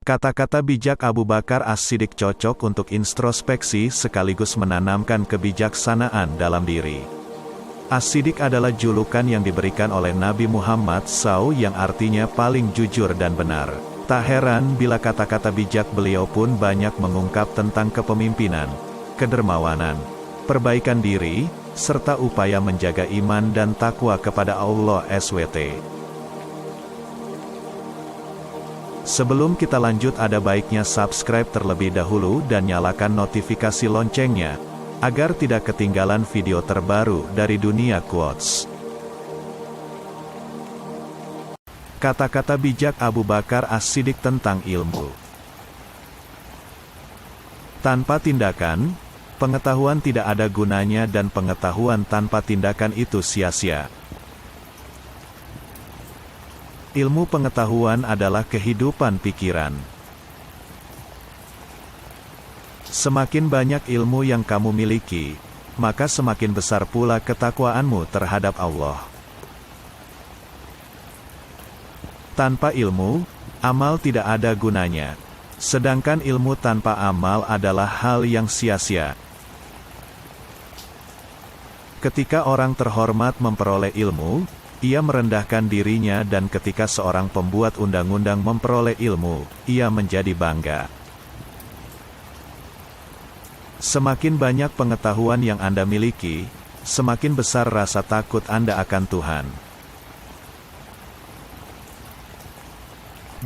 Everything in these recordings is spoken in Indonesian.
Kata-kata bijak Abu Bakar As-Siddiq cocok untuk introspeksi sekaligus menanamkan kebijaksanaan dalam diri. As-Siddiq adalah julukan yang diberikan oleh Nabi Muhammad SAW yang artinya paling jujur dan benar. Tak heran bila kata-kata bijak beliau pun banyak mengungkap tentang kepemimpinan, kedermawanan, perbaikan diri, serta upaya menjaga iman dan takwa kepada Allah SWT. Sebelum kita lanjut, ada baiknya subscribe terlebih dahulu dan nyalakan notifikasi loncengnya, agar tidak ketinggalan video terbaru dari dunia quotes. Kata-kata bijak Abu Bakar As-Siddiq tentang ilmu. Tanpa tindakan, pengetahuan tidak ada gunanya dan pengetahuan tanpa tindakan itu sia-sia. Ilmu pengetahuan adalah kehidupan pikiran. Semakin banyak ilmu yang kamu miliki, maka semakin besar pula ketakwaanmu terhadap Allah. Tanpa ilmu, amal tidak ada gunanya. Sedangkan ilmu tanpa amal adalah hal yang sia-sia. Ketika orang terhormat memperoleh ilmu, ia merendahkan dirinya, dan ketika seorang pembuat undang-undang memperoleh ilmu, ia menjadi bangga. Semakin banyak pengetahuan yang Anda miliki, semakin besar rasa takut Anda akan Tuhan.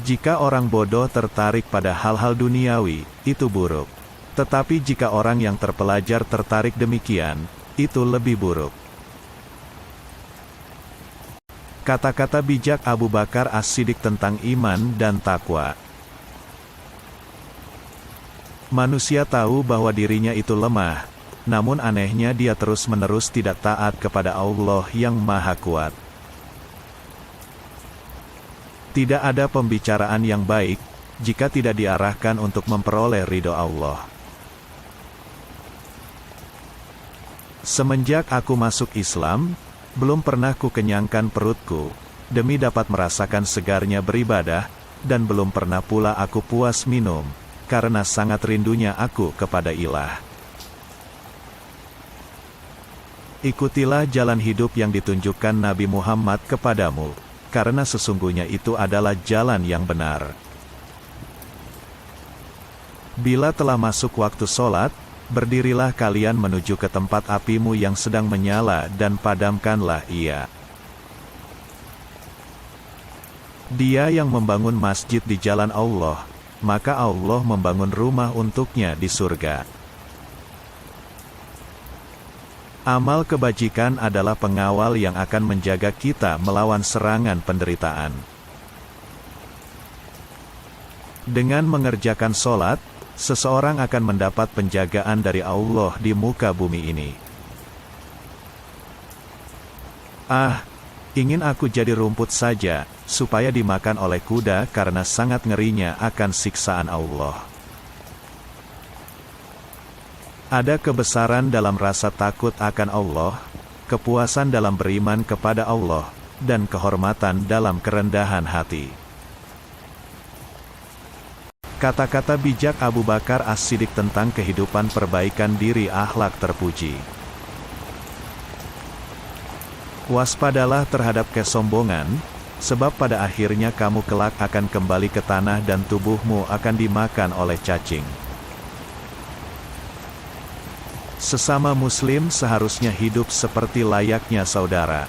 Jika orang bodoh tertarik pada hal-hal duniawi, itu buruk. Tetapi jika orang yang terpelajar tertarik demikian, itu lebih buruk. Kata-kata bijak Abu Bakar As-Siddiq tentang iman dan takwa. Manusia tahu bahwa dirinya itu lemah, namun anehnya dia terus-menerus tidak taat kepada Allah yang Maha Kuat. Tidak ada pembicaraan yang baik, jika tidak diarahkan untuk memperoleh ridho Allah. Semenjak aku masuk Islam, belum pernah ku kenyangkan perutku, demi dapat merasakan segarnya beribadah, dan belum pernah pula aku puas minum, karena sangat rindunya aku kepada Ilah. Ikutilah jalan hidup yang ditunjukkan Nabi Muhammad kepadamu, karena sesungguhnya itu adalah jalan yang benar. Bila telah masuk waktu sholat, berdirilah kalian menuju ke tempat apimu yang sedang menyala dan padamkanlah ia. Dia yang membangun masjid di jalan Allah, maka Allah membangun rumah untuknya di surga. Amal kebajikan adalah pengawal yang akan menjaga kita melawan serangan penderitaan. Dengan mengerjakan sholat, seseorang akan mendapat penjagaan dari Allah di muka bumi ini. Ingin aku jadi rumput saja, supaya dimakan oleh kuda karena sangat ngerinya akan siksaan Allah. Ada kebesaran dalam rasa takut akan Allah, kepuasan dalam beriman kepada Allah, dan kehormatan dalam kerendahan hati. Kata-kata bijak Abu Bakar As-Siddiq tentang kehidupan perbaikan diri akhlak terpuji. Waspadalah terhadap kesombongan, sebab pada akhirnya kamu kelak akan kembali ke tanah dan tubuhmu akan dimakan oleh cacing. Sesama muslim seharusnya hidup seperti layaknya saudara.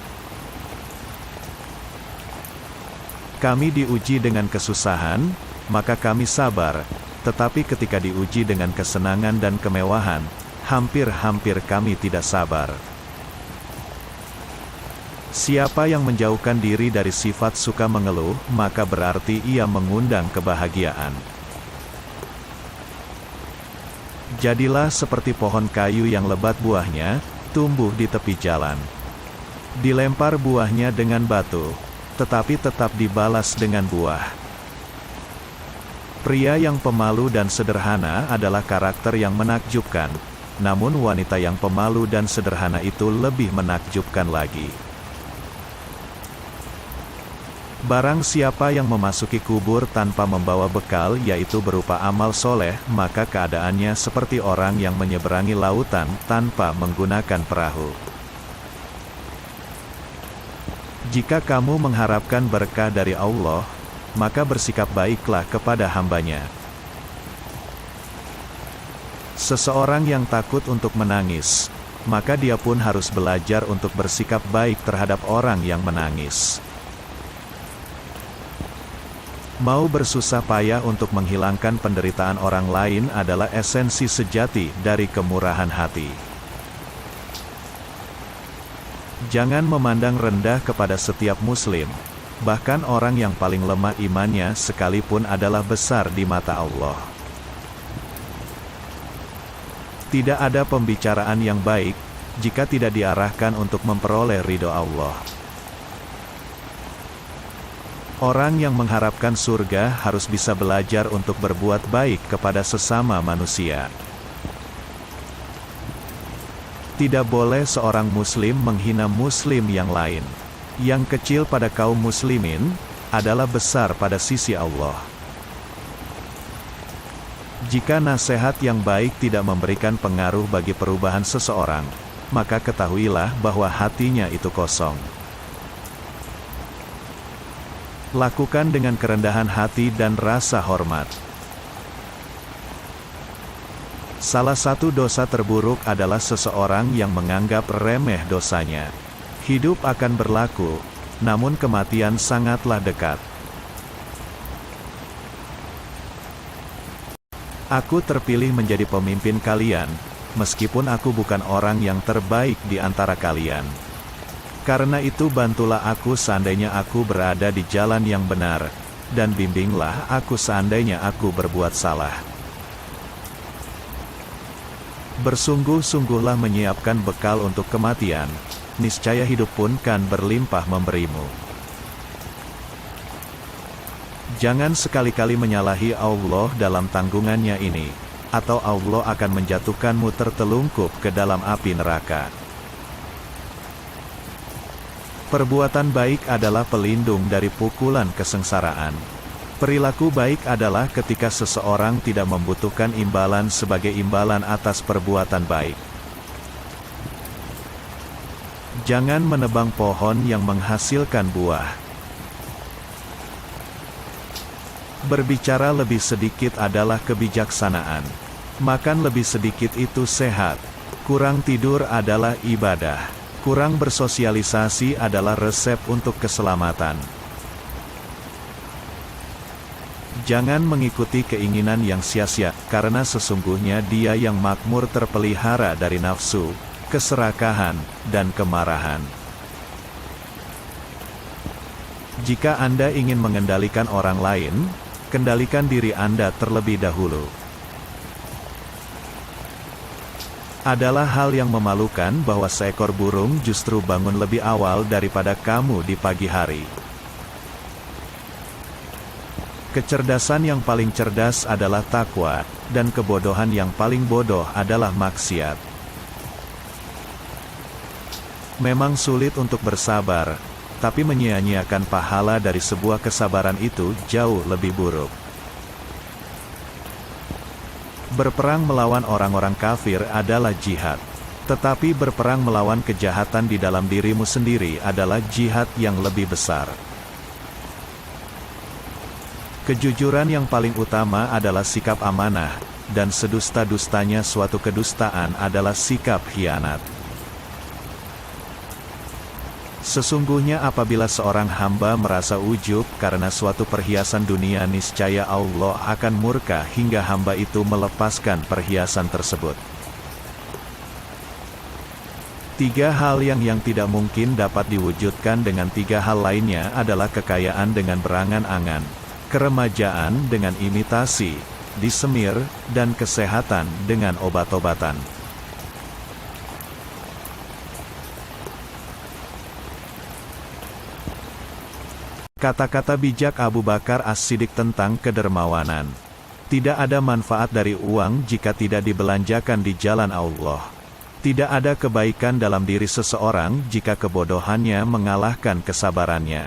Kami diuji dengan kesusahan, maka kami sabar, tetapi ketika diuji dengan kesenangan dan kemewahan, hampir-hampir kami tidak sabar. Siapa yang menjauhkan diri dari sifat suka mengeluh, maka berarti ia mengundang kebahagiaan. Jadilah seperti pohon kayu yang lebat buahnya, tumbuh di tepi jalan. Dilempar buahnya dengan batu, tetapi tetap dibalas dengan buah. Pria yang pemalu dan sederhana adalah karakter yang menakjubkan, namun wanita yang pemalu dan sederhana itu lebih menakjubkan lagi. Barang siapa yang memasuki kubur tanpa membawa bekal yaitu berupa amal soleh, maka keadaannya seperti orang yang menyeberangi lautan tanpa menggunakan perahu. Jika kamu mengharapkan berkah dari Allah, maka bersikap baiklah kepada hamba-Nya. Seseorang yang takut untuk menangis, maka dia pun harus belajar untuk bersikap baik terhadap orang yang menangis. Mau bersusah payah untuk menghilangkan penderitaan orang lain adalah esensi sejati dari kemurahan hati. Jangan memandang rendah kepada setiap muslim, bahkan orang yang paling lemah imannya sekalipun adalah besar di mata Allah. Tidak ada pembicaraan yang baik, jika tidak diarahkan untuk memperoleh ridho Allah. Orang yang mengharapkan surga harus bisa belajar untuk berbuat baik kepada sesama manusia. Tidak boleh seorang muslim menghina muslim yang lain. Yang kecil pada kaum muslimin, adalah besar pada sisi Allah. Jika nasihat yang baik tidak memberikan pengaruh bagi perubahan seseorang, maka ketahuilah bahwa hatinya itu kosong. Lakukan dengan kerendahan hati dan rasa hormat. Salah satu dosa terburuk adalah seseorang yang menganggap remeh dosanya. Hidup akan berlaku, namun kematian sangatlah dekat. Aku terpilih menjadi pemimpin kalian, meskipun aku bukan orang yang terbaik di antara kalian. Karena itu bantulah aku seandainya aku berada di jalan yang benar, dan bimbinglah aku seandainya aku berbuat salah. Bersungguh-sungguhlah menyiapkan bekal untuk kematian, niscaya hidup pun kan berlimpah memberimu. Jangan sekali-kali menyalahi Allah dalam tanggungannya ini, atau Allah akan menjatuhkanmu tertelungkup ke dalam api neraka. Perbuatan baik adalah pelindung dari pukulan kesengsaraan. Perilaku baik adalah ketika seseorang tidak membutuhkan imbalan sebagai imbalan atas perbuatan baik. Jangan menebang pohon yang menghasilkan buah. Berbicara lebih sedikit adalah kebijaksanaan. Makan lebih sedikit itu sehat. Kurang tidur adalah ibadah. Kurang bersosialisasi adalah resep untuk keselamatan. Jangan mengikuti keinginan yang sia-sia, karena sesungguhnya dia yang makmur terpelihara dari nafsu, keserakahan, dan kemarahan. Jika Anda ingin mengendalikan orang lain, kendalikan diri Anda terlebih dahulu. Adalah hal yang memalukan bahwa seekor burung justru bangun lebih awal daripada kamu di pagi hari. Kecerdasan yang paling cerdas adalah takwa, dan kebodohan yang paling bodoh adalah maksiat. Memang sulit untuk bersabar, tapi menyia-nyiakan pahala dari sebuah kesabaran itu jauh lebih buruk. Berperang melawan orang-orang kafir adalah jihad. Tetapi berperang melawan kejahatan di dalam dirimu sendiri adalah jihad yang lebih besar. Kejujuran yang paling utama adalah sikap amanah, dan sedusta-dustanya suatu kedustaan adalah sikap khianat. Sesungguhnya apabila seorang hamba merasa ujub karena suatu perhiasan dunia, niscaya Allah akan murka hingga hamba itu melepaskan perhiasan tersebut. Tiga hal yang tidak mungkin dapat diwujudkan dengan tiga hal lainnya adalah kekayaan dengan berangan-angan, keremajaan dengan imitasi, disemir, dan kesehatan dengan obat-obatan. Kata-kata bijak Abu Bakar As-Siddiq tentang kedermawanan. Tidak ada manfaat dari uang jika tidak dibelanjakan di jalan Allah. Tidak ada kebaikan dalam diri seseorang jika kebodohannya mengalahkan kesabarannya.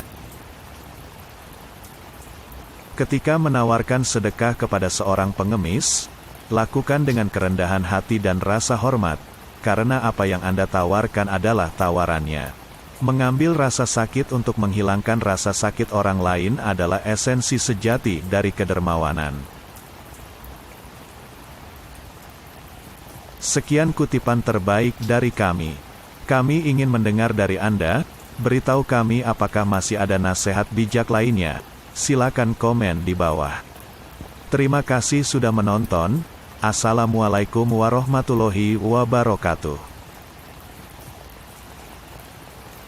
Ketika menawarkan sedekah kepada seorang pengemis, lakukan dengan kerendahan hati dan rasa hormat, karena apa yang Anda tawarkan adalah tawarannya. Mengambil rasa sakit untuk menghilangkan rasa sakit orang lain adalah esensi sejati dari kedermawanan. Sekian kutipan terbaik dari kami. Kami ingin mendengar dari Anda. Beritahu kami apakah masih ada nasihat bijak lainnya. Silakan komen di bawah. Terima kasih sudah menonton. Assalamualaikum warahmatullahi wabarakatuh.